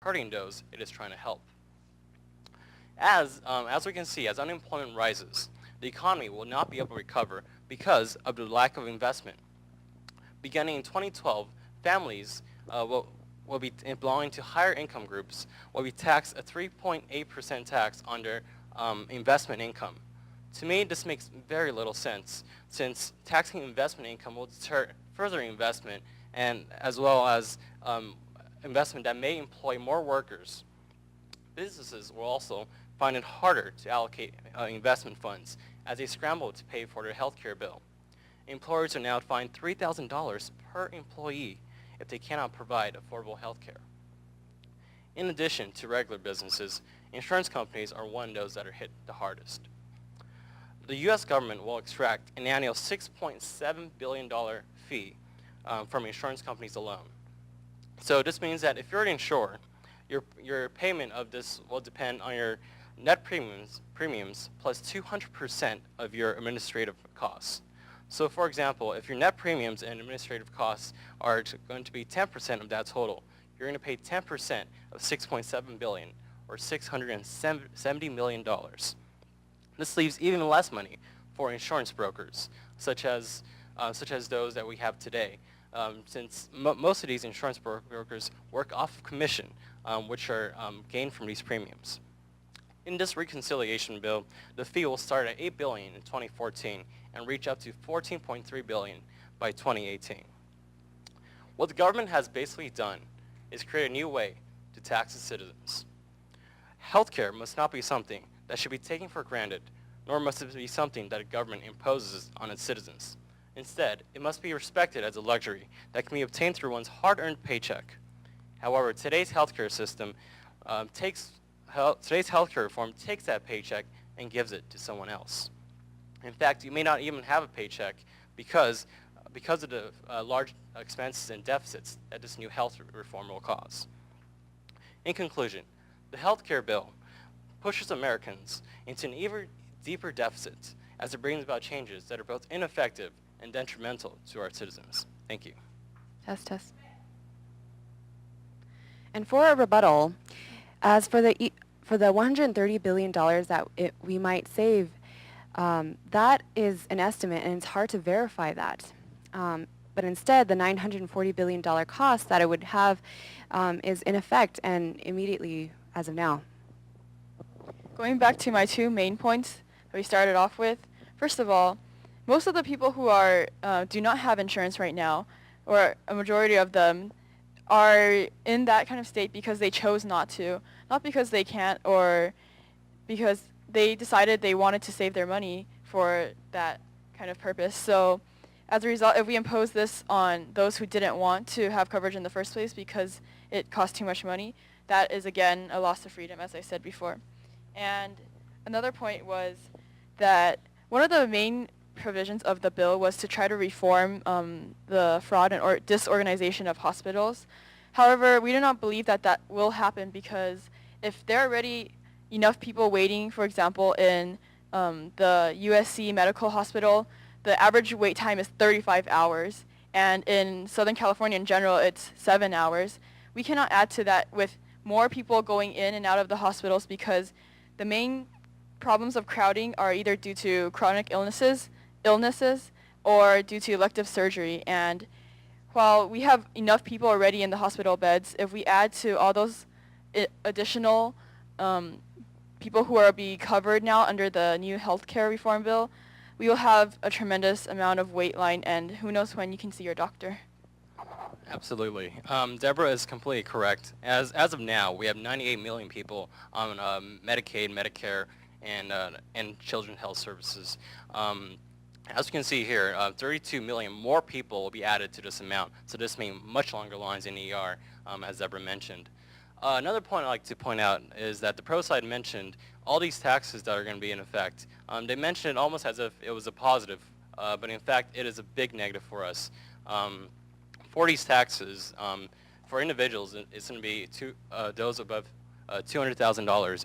hurting those it is trying to help. As we can see, as unemployment rises, the economy will not be able to recover because of the lack of investment. Beginning in 2012, families will be belonging to higher income groups will be taxed a 3.8% tax on their investment income. To me, this makes very little sense, since taxing investment income will deter further investment, and as well as investment that may employ more workers. Businesses will also find it harder to allocate investment funds as they scramble to pay for their healthcare bill. Employers are now fined $3,000 per employee if they cannot provide affordable healthcare. In addition to regular businesses, insurance companies are one of those that are hit the hardest. The U.S. government will extract an annual $6.7 billion fee from insurance companies alone. So this means that if you're an insurer, your payment of this will depend on your net premiums plus 200% of your administrative costs. So for example, if your net premiums and administrative costs are going to be 10% of that total, you're going to pay 10% of $6.7 billion, or $670 million. This leaves even less money for insurance brokers, such as those that we have today, since most of these insurance brokers work off of commission, which are gained from these premiums. In this reconciliation bill, the fee will start at $8 billion in 2014 and reach up to $14.3 billion by 2018. What the government has basically done is create a new way to tax its citizens. Healthcare must not be something that should be taken for granted, nor must it be something that a government imposes on its citizens. Instead, it must be respected as a luxury that can be obtained through one's hard-earned paycheck. However, today's healthcare system today's healthcare reform takes that paycheck and gives it to someone else. In fact, you may not even have a paycheck because of the large expenses and deficits that this new health reform will cause. In conclusion, the healthcare bill pushes Americans into an even deeper deficit as it brings about changes that are both ineffective and detrimental to our citizens. Thank you. Test, test. And for a rebuttal, as for the $130 billion that we might save, that is an estimate, and it's hard to verify that. But instead, the $940 billion cost that it would have is in effect and immediately as of now. Going back to my two main points that we started off with, first of all, most of the people who do not have insurance right now, or a majority of them, are in that kind of state because they chose not to, not because they can't or because they decided they wanted to save their money for that kind of purpose. So as a result, if we impose this on those who didn't want to have coverage in the first place because it cost too much money, that is again a loss of freedom, as I said before. And another point was that one of the main provisions of the bill was to try to reform the fraud and disorganization of hospitals. However, we do not believe that that will happen because if there are already enough people waiting, for example, in the USC Medical Hospital, the average wait time is 35 hours, and in Southern California in general, it's 7 hours. We cannot add to that with more people going in and out of the hospitals because the main problems of crowding are either due to chronic illnesses, or due to elective surgery. And while we have enough people already in the hospital beds, if we add to all those additional people who are being covered now under the new healthcare reform bill, we will have a tremendous amount of wait line, and who knows when you can see your doctor. Absolutely. Deborah is completely correct. As of now, we have 98 million people on Medicaid, Medicare, and children's health services. As you can see here, 32 million more people will be added to this amount, so this means much longer lines in ER, as Deborah mentioned. Another point I'd like to point out is that the pro side mentioned all these taxes that are going to be in effect. They mentioned it almost as if it was a positive, but in fact it is a big negative for us. For these taxes, for individuals, it's going to be those above $200,000